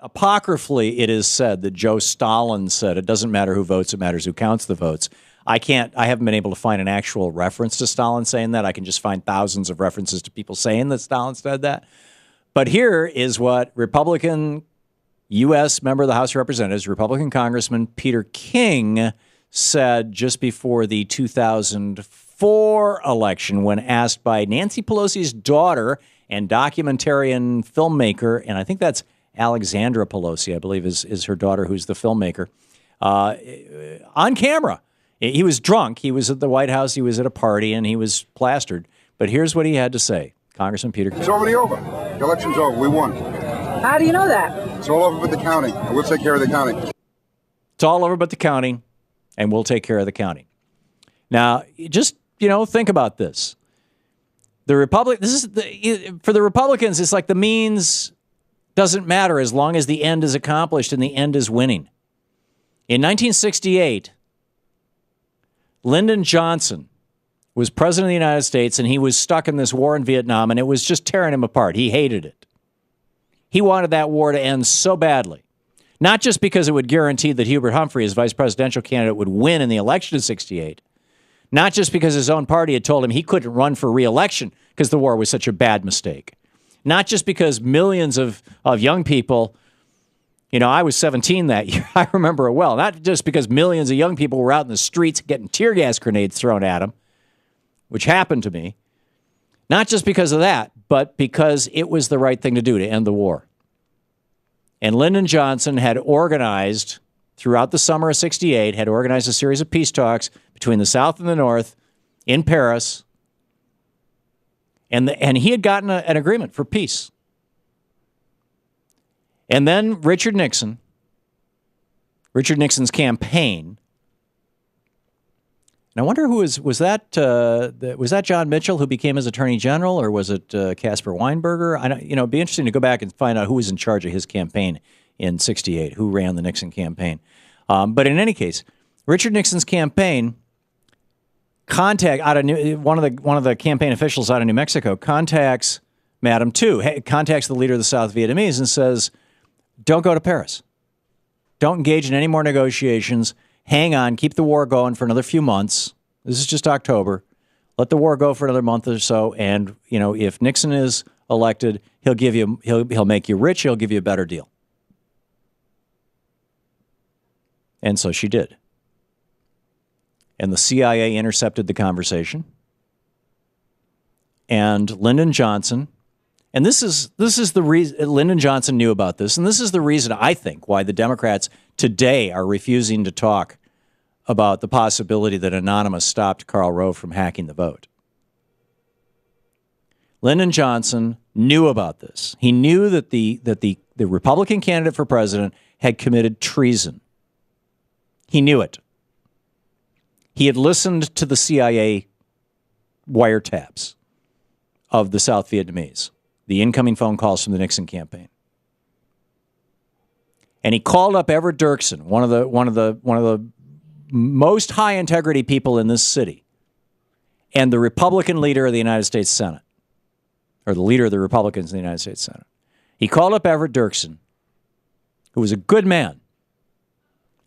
apocryphally, it is said that Joe Stalin said, it doesn't matter who votes, it matters who counts the votes. I haven't been able to find an actual reference to Stalin saying that. I can just find thousands of references to people saying that Stalin said that. But here is what Republican U.S. member of the House of Representatives, Republican Congressman Peter King, said just before the 2004 election when asked by Nancy Pelosi's daughter and documentarian filmmaker, and I think that's Alexandra Pelosi, I believe is her daughter, who's the filmmaker, on camera. He was drunk. He was at the White House. He was at a party, and he was plastered. But here's what he had to say. Congressman Peter King. It's already over. The election's over. We won. How do you know that? It's all over but the counting, and we'll take care of the counting. It's all over but the counting, and we'll take care of the counting. Now, just, think about this. For the Republicans, it's like the means doesn't matter as long as the end is accomplished and the end is winning. In 1968, Lyndon Johnson was president of the United States, and he was stuck in this war in Vietnam, and it was just tearing him apart. He hated it. He wanted that war to end so badly, not just because it would guarantee that Hubert Humphrey, as vice presidential candidate, would win in the election of 68, not just because his own party had told him he couldn't run for re-election because the war was such a bad mistake, not just because millions of young people, I was 17 that year, I remember it well, not just because millions of young people were out in the streets getting tear gas grenades thrown at them, which happened to me, not just because of that, but because it was the right thing to do to end the war. And Lyndon Johnson had organized, throughout the summer of 68, had organized a series of peace talks between the South and the North in Paris, and he had gotten an agreement for peace. And then Richard Nixon's campaign. And I wonder who was that John Mitchell who became his attorney general, or was it Caspar Weinberger? It'd be interesting to go back and find out who was in charge of his campaign in 68, who ran the Nixon campaign. But in any case, Richard Nixon's campaign one of the campaign officials out of New Mexico contacts Madame Tu, contacts the leader of the South Vietnamese and says, "Don't go to Paris. Don't engage in any more negotiations. Hang on, keep the war going for another few months. This is just October. Let the war go for another month or so. And if Nixon is elected, he'll make you rich. He'll give you a better deal." And so she did. And the CIA intercepted the conversation. And Lyndon Johnson, and this is the reason Lyndon Johnson knew about this, and this is the reason I think why the Democrats today are refusing to talk about the possibility that Anonymous stopped Karl Rove from hacking the vote. Lyndon Johnson knew about this. He knew that the Republican candidate for president had committed treason. He knew it. He had listened to the CIA wiretaps of the South Vietnamese, the incoming phone calls from the Nixon campaign. And he called up Everett Dirksen, one of the most high integrity people in this city, and the Republican leader of the United States Senate, or the leader of the Republicans in the United States Senate. He called up Everett Dirksen, who was a good man,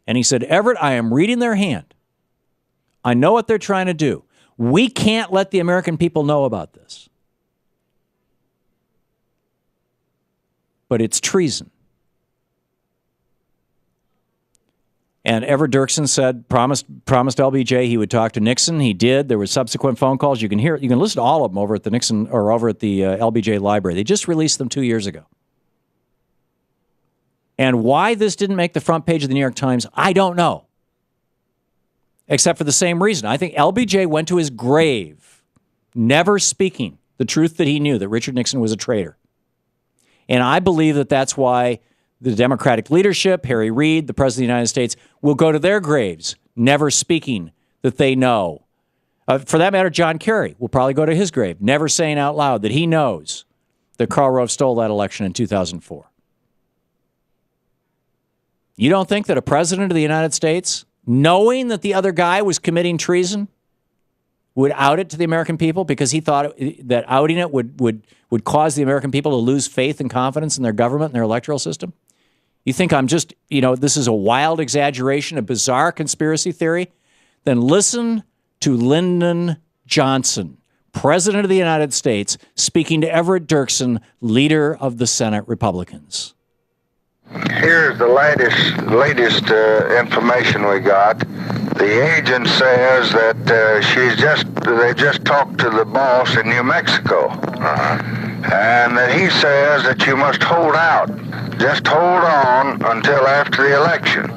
and he said, "Everett, I am reading their hand. I know what they're trying to do. We can't let the American people know about this. But it's treason." And Everett Dirksen said, promised L.B.J. he would talk to Nixon. He did. There were subsequent phone calls. You can listen to all of them over at the Nixon or over at the L.B.J. library. They just released them 2 years ago. And why this didn't make the front page of the New York Times, I don't know. Except for the same reason. I think L.B.J. went to his grave never speaking the truth that he knew, that Richard Nixon was a traitor. And I believe that that's why the Democratic leadership, Harry Reid, the President of the United States, will go to their graves never speaking that they know. For that matter, John Kerry will probably go to his grave never saying out loud that he knows that Karl Rove stole that election in 2004. You don't think that a president of the United States, knowing that the other guy was committing treason, would out it to the American people because he thought that outing it would cause the American people to lose faith and confidence in their government and their electoral system? You think I'm just, this is a wild exaggeration, a bizarre conspiracy theory? Then listen to Lyndon Johnson, President of the United States, speaking to Everett Dirksen, leader of the Senate Republicans. Here's the latest information we got. The agent says that they just talked to the boss in New Mexico. And that he says that you must hold out. Just hold on until after the election.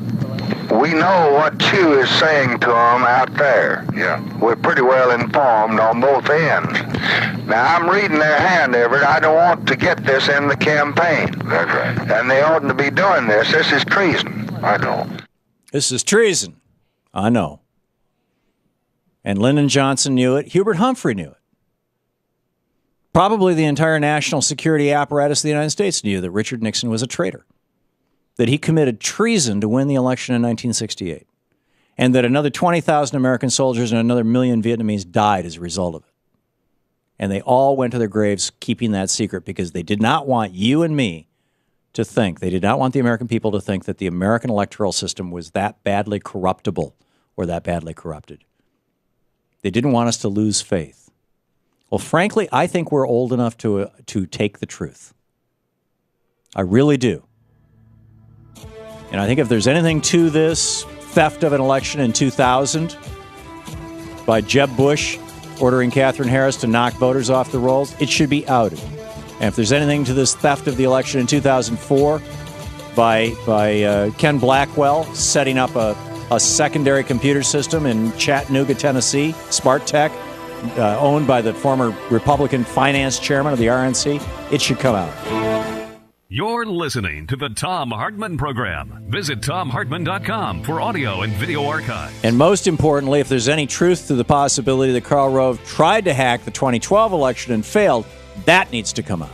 We know what Chew is saying to them out there. Yeah. We're pretty well informed on both ends. Now, I'm reading their hand, Everett. I don't want to get this in the campaign. That's right. And they oughtn't to be doing this. This is treason. I know. This is treason. I know. And Lyndon Johnson knew it. Hubert Humphrey knew it. Probably the entire national security apparatus of the United States knew that Richard Nixon was a traitor, that he committed treason to win the election in 1968, and that another 20,000 American soldiers and another million Vietnamese died as a result of it. And they all went to their graves keeping that secret because they did not want you and me to think, they did not want the American people to think that the American electoral system was that badly corruptible or that badly corrupted. They didn't want us to lose faith. Well, frankly, I think we're old enough to take the truth. I really do. And I think if there's anything to this theft of an election in 2000 by Jeb Bush ordering Katherine Harris to knock voters off the rolls, it should be outed. And if there's anything to this theft of the election in 2004 by Ken Blackwell setting up a secondary computer system in Chattanooga, Tennessee, Smart Tech, owned by the former Republican finance chairman of the RNC, it should come out. You're listening to the Thom Hartmann Program. Visit thomhartmann.com for audio and video archives. And most importantly, if there's any truth to the possibility that Karl Rove tried to hack the 2012 election and failed, that needs to come out.